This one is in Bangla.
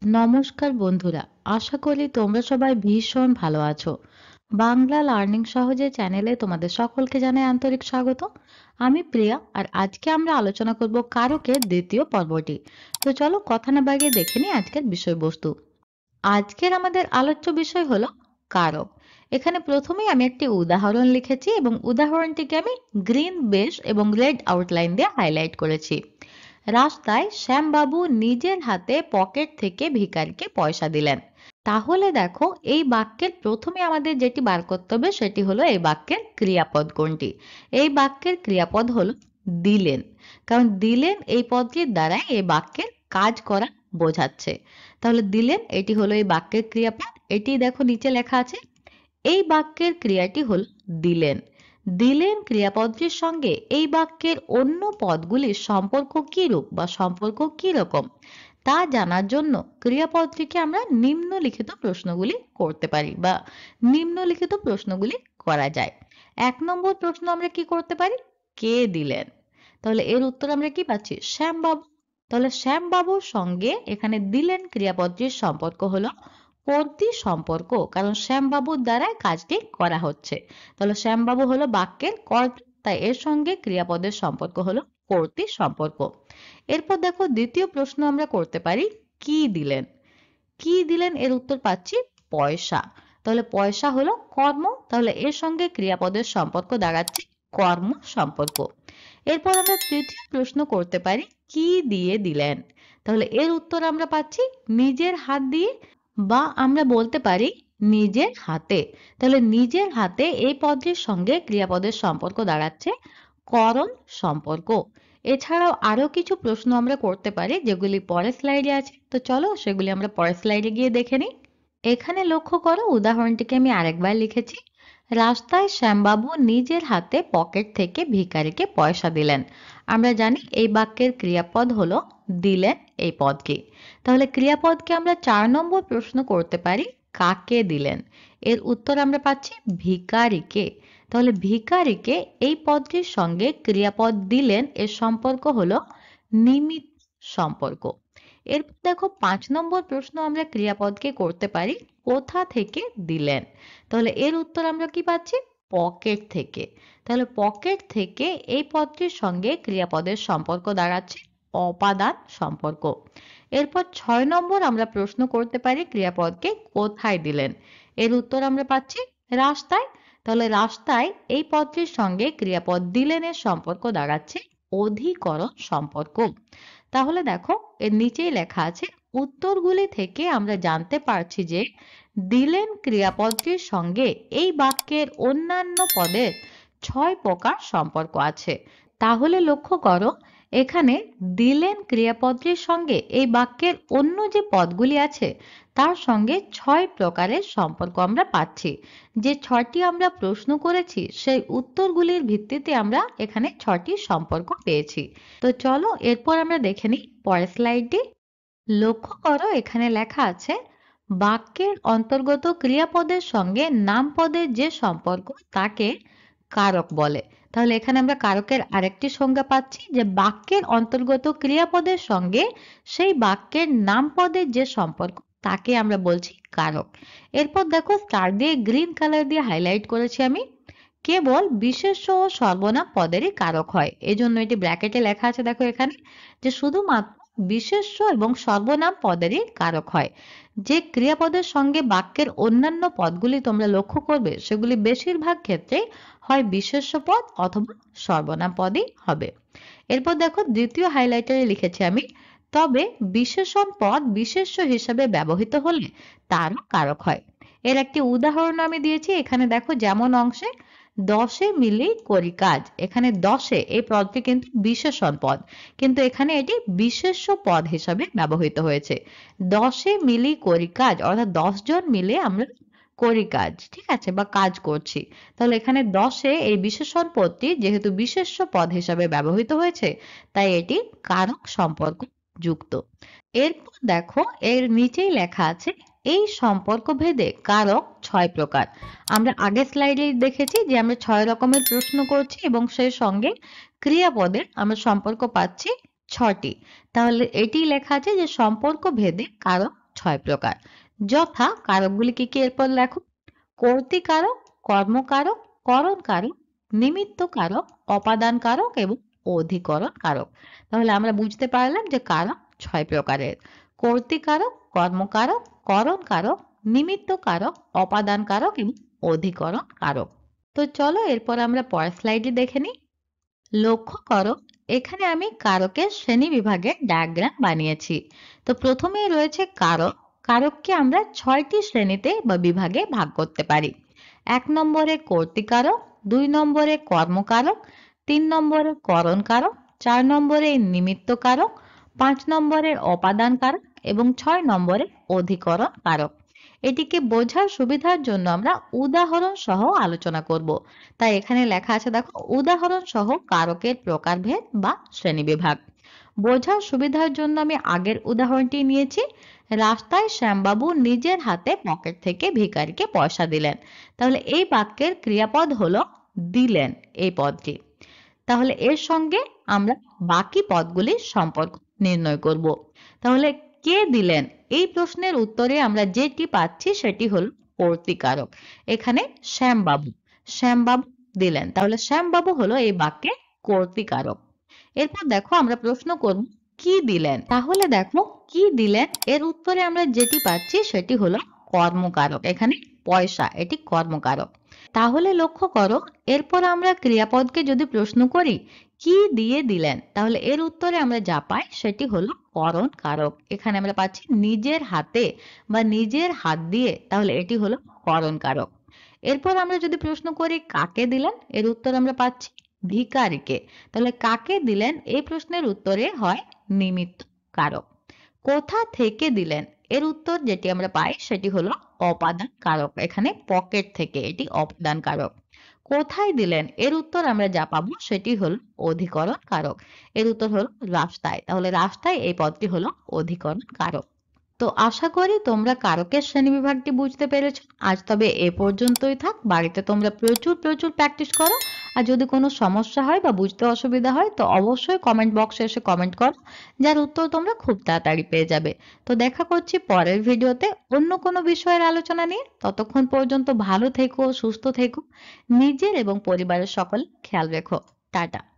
নমস্কার বন্ধুরা, আশা করি তোমরা সবাই ভীষণ ভালো আছো। বাংলা লার্নিং সহজে চ্যানেলে তোমাদের সকলকে জানাই আন্তরিক স্বাগত। আমি প্রিয়া, আর আজকে আমরা আলোচনা করব কারকের দ্বিতীয় পর্বটি। তো চলো কথা না বাড়িয়ে দেখে নিই আজকের বিষয়বস্তু। আজকের আমাদের আলোচ্য বিষয় হলো কারক। এখানে প্রথমেই আমি একটি উদাহরণ লিখেছি এবং উদাহরণটিকে আমি গ্রিন বেস এবং রেড আউটলাইন দিয়ে হাইলাইট করেছি। রাস্তায় শ্যামবাবু নিজের হাতে পকেট থেকে ভিখারিকে পয়সা দিলেন। তাহলে দেখো, এই বাক্যের প্রথমে আমাদের যেটি বার করতে হবে সেটি হলো এই বাক্যের ক্রিয়াপদ কোনটি। এই বাক্যের ক্রিয়াপদ হলো দিলেন, কারণ দিলেন এই পদটির দ্বারাই এই বাক্যের কাজ করা বোঝাচ্ছে। তাহলে দিলেন এটি হলো এই বাক্যের ক্রিয়াপদ। এটি দেখো নিচে লেখা আছে। এই বাক্যের ক্রিয়াটি হল দিলেন। দিলেন ক্রিয়াপদটির সঙ্গে এই বাক্যের অন্য পদগুলির সম্পর্ক কিরূপ বা সম্পর্ক কি রকম তা জানার জন্য ক্রিয়াপদটিকে আমরা নিম্নলিখিত প্রশ্নগুলি করতে পারি বা নিম্নলিখিত প্রশ্নগুলি করা যায়। 1 নম্বর প্রশ্ন আমরা কি করতে পারি? কে দিলেন? তাহলে এর উত্তর আমরা কি পাচ্ছি? শ্যামবাবু। তাহলে শ্যামবাবুর সঙ্গে এখানে দিলেন ক্রিয়াপদটির সম্পর্ক হলো কর্তৃ সম্পর্ক, কারণ শ্যামবাবুর দ্বারা কাজটি করা হচ্ছে। তাহলে শ্যামবাবু হলো বাক্যের কর্তা, তাই এর সঙ্গে ক্রিয়াপদের সম্পর্ক হলো কর্তৃ সম্পর্ক। এরপর দেখো, দ্বিতীয় প্রশ্ন আমরা করতে পারি কি দিলেন। কি দিলেন এর উত্তর পাচ্ছি পয়সা। তাহলে পয়সা হলো কর্ম, তাহলে এর সঙ্গে ক্রিয়াপদের সম্পর্ক দাঁড়াচ্ছে কর্ম সম্পর্ক। এরপর আমরা তৃতীয় প্রশ্ন করতে পারি কি দিয়ে দিলেন। তাহলে এর উত্তর আমরা পাচ্ছি নিজের হাত দিয়ে, বা আমরা বলতে পারি নিজের হাতে। তাহলে নিজের হাতে এই পদের সঙ্গে ক্রিয়াপদের সম্পর্ক দাঁড়াচ্ছে করণ সম্পর্ক। এছাড়াও আরো কিছু প্রশ্ন আমরা করতে পারি যেগুলি পরের স্লাইডে আছে। তো চলো সেগুলি আমরা পরের স্লাইডে গিয়ে দেখে নিই। এখানে লক্ষ্য করো, উদাহরণটিকে আমি আরেকবার লিখেছি। রাস্তায় শ্যামবাবু নিজের হাতে পকেট থেকে ভিখারিকে পয়সা দিলেন। আমরা জানি এই বাক্যের ক্রিয়াপদ হলো দিলেন এই পদকে। তাহলে ক্রিয়াপদকে আমরা 4 নম্বর প্রশ্ন করতে পারি কাকে দিলেন। এর উত্তর আমরা পাচ্ছি ভিখারিকে। তাহলে ভিখারিকে এই পদটির সঙ্গে ক্রিয়াপদ দিলেন এর সম্পর্ক হলো নিমিত্ত সম্পর্ক। এরপর দেখো, 5 নম্বর প্রশ্ন আমরা ক্রিয়াপদকে করতে পারি কোথা থেকে দিলেন। তাহলে এর উত্তর আমরা কি পাচ্ছি? পকেট থেকে। তাহলে পকেট থেকে এই পদটির সঙ্গে ক্রিয়াপদের সম্পর্ক দাঁড়াচ্ছে অপাদান সম্পর্ক। এরপর 6 নম্বর আমরা প্রশ্ন করতে পারি ক্রিয়াপদকে কোথায় দিলেন। এর উত্তর আমরা পাচ্ছি রাস্তায়। তাহলে রাস্তায় এই পদটির সঙ্গে ক্রিয়াপদ দিলেনের সম্পর্ক দাঁড়াচ্ছে অধিকরণ সম্পর্ক। তাহলে দেখো, এর নিচেই লেখা আছে উত্তরগুলি থেকে আমরা জানতে পারছি যে দিলেন ক্রিয়াপদটির সঙ্গে এই বাক্যের অন্যান্য পদের 6 প্রকার সম্পর্ক আছে। তাহলে লক্ষ্য করো, এখানে দিলেন ক্রিয়াপদটির সঙ্গে এই বাক্যের অন্য যে পদগুলি আছে তার সঙ্গে 6 প্রকারের সম্পর্ক আমরা পাচ্ছি। যে 6টি আমরা প্রশ্ন করেছি সেই উত্তরগুলির ভিত্তিতে আমরা এখানে 6টি সম্পর্ক পেয়েছি। তো চলো এরপর আমরা দেখে নিই পরের স্লাইডটি। লক্ষ্য করো, এখানে লেখা আছে বাক্যের অন্তর্গত ক্রিয়াপদের সঙ্গে নামপদের যে সম্পর্ক তাকে কারক বলে। তাহলে এখানে আমরা কারকের আরেকটি সংজ্ঞা পাচ্ছি যে বাক্যের অন্তর্গত ক্রিয়াপদের সঙ্গে সেই বাক্যের নামপদের যে সম্পর্ক তাকে আমরা বলছি কারক। এরপর দেখো, স্টার দিয়ে গ্রিন কালার দিয়ে হাইলাইট করেছি আমি। কেবল বিশেষ্য ও সর্বনাম পদেরই কারক হয়, এজন্য এটি ব্র্যাকেটে লেখা আছে দেখো এখানে, যে শুধুমাত্র বিশেষ্য এবং সর্বনাম পদেরই কারক হয়। যে ক্রিয়াপদের সঙ্গে বাক্যের অন্যান্য পদগুলি তোমরা লক্ষ্য করবে সেগুলি বেশিরভাগ ক্ষেত্রে হয় বিশেষ্য পদ অথবা সর্বনাম পদই হবে। এরপর দেখো, দ্বিতীয় হাইলাইটারে লিখেছি আমি, তবে বিশেষণ পদ বিশেষ্য হিসেবে ব্যবহৃত হলে তারও কারক হয়। এর একটি উদাহরণ আমি দিয়েছি এখানে দেখো, যেমন অংশে 10 মিলি করি কাজ। এখানে 10 এই পদটি কিন্তু বিশেষণ পদ, কিন্তু এখানে এটি বিশেষ্য পদ হিসাবে ব্যবহৃত হয়েছে। 10 মিলি করি কাজ অর্থাৎ 10 জন মিলে আমরা করি কাজ, ঠিক আছে, বা কাজ করছি। তাহলে এখানে 10 এই বিশেষণ পদটি যেহেতু বিশেষ্য পদ হিসাবে ব্যবহৃত হয়েছে তাই এটি কারক সম্পর্ক যুক্ত। এরপর দেখো, এর নিচেই লেখা আছে এই সম্পর্ক ভেদে কারক 6 প্রকার। আমরা আগের স্লাইডে দেখেছি যে আমরা 6 রকমের প্রশ্ন করছি এবং সেই সঙ্গে ক্রিয়াপদের আমরা সম্পর্ক পাচ্ছি 6টি। তাহলে এটি লেখা আছে যে সম্পর্ক ভেদে কারক ছয় প্রকার। যথা কারকগুলি কি কি এরপর লেখো। কর্তৃকারক, কর্মকারক, করণকারক, নিমিত্ত কারক, অপাদান কারক এবং অধিকরণ কারক। তাহলে আমরা বুঝতে পারলাম যে কারক ছয় প্রকারের। কর্তৃকারক, কর্মকারক, করণকারক, নিমিত্ত কারক, অপাদান কারক এবং অধিকরণ কারক। তো চলো এরপর আমরা পরের স্লাইডে দেখে নিই। লক্ষ্য করো, এখানে আমি কারকের শ্রেণী বিভাগের ডায়াগ্রাম বানিয়েছি। তো প্রথমেই রয়েছে কারক। কারককে আমরা ছয়টি শ্রেণীতে বা বিভাগে ভাগ করতে পারি। ১ নম্বরে কর্তৃকারক, ২ নম্বরে কর্মকারক, ৩ নম্বরে করণকারক, ৪ নম্বরে নিমিত্ত কারক, ৫ নম্বরে অপাদান কারক এবং ৬ নম্বরে অধিকরণ কারক। এটিকে বোঝার সুবিধার জন্য আমরা উদাহরণ সহ আলোচনা করব। তাই এখানে লেখা আছে দেখো, উদাহরণ সহ কারকের প্রকারভেদ বা শ্রেণীবিভাগ। বোঝার সুবিধার জন্য আমি আগের উদাহরণটি নিয়েছি। রাস্তায় শ্যামবাবু নিজের হাতে পকেট থেকে ভিখারিকে পয়সা দিলেন। তাহলে এই বাক্যের ক্রিয়াপদ হলো দিলেন, এই পদটি। তাহলে এর সঙ্গে আমরা বাকি পদগুলির সম্পর্ক নির্ণয় করব। তাহলে কে দিলেন, এই প্রশ্নের উত্তরে আমরা যেটি পাচ্ছি সেটি হলো কর্তৃকারক। এখানে শ্যামবাবু, শ্যামবাবু দিলেন, তাহলে শ্যামবাবু হলো এই বাক্যে কর্তৃকারক। এরপর দেখো আমরা প্রশ্ন করব কি দিলেন। তাহলে দেখো কি দিলেন এর উত্তরে আমরা যেটি পাচ্ছি সেটি হলো কর্মকারক। এখানে পয়সা, এটি কর্মকারক। তাহলে লক্ষ্য করো, এরপর আমরা ক্রিয়াপদকে যদি প্রশ্ন করি কি দিয়ে দিলেন, তাহলে এর উত্তরে আমরা যা পাই সেটি হলো করণ কারক। এখানে আমরা পাচ্ছি নিজের হাতে বা নিজের হাত দিয়ে, তাহলে এটি হলো করণ কারক। এরপর আমরা যদি প্রশ্ন করি কাকে দিলেন, এর উত্তর আমরা পাচ্ছি ভিখারিকে। তাহলে কাকে দিলেন এই প্রশ্নের উত্তরে হয় নিমিত্ত কারক। কোথা থেকে দিলেন, এর উত্তর যেটি আমরা পাই সেটি হলো অপাদান কারক। এখানে পকেট থেকে, এটি অপাদান কারক। কোথায় দিলেন, এর উত্তর আমরা যা পাবো সেটি হলো অধিকরণ কারক। এর উত্তর হলো রাস্তায়। তাহলে রাস্তায় এই পদটি হলো অধিকরণ কারক। তো আশা করি তোমরা কারকের শ্রেণীবিভাগটি বুঝতে পেরেছো। আজ তবে এ পর্যন্তই থাক। বাড়িতে তোমরা প্রচুর প্রচুর প্র্যাকটিস করো। আর যদি কোনো সমস্যা হয় বা বুঝতে অসুবিধা হয় তো অবশ্যই কমেন্ট বক্সে এসে কমেন্ট করো, যার উত্তর তোমরা খুব তাড়াতাড়ি পেয়ে যাবে। তো দেখা করছি পরের ভিডিওতে অন্য কোনো বিষয়ের আলোচনা নিয়ে। ততক্ষণ পর্যন্ত ভালো থেকো, সুস্থ থেকো, নিজের এবং পরিবারের সকল খেয়াল রেখো। টাটা।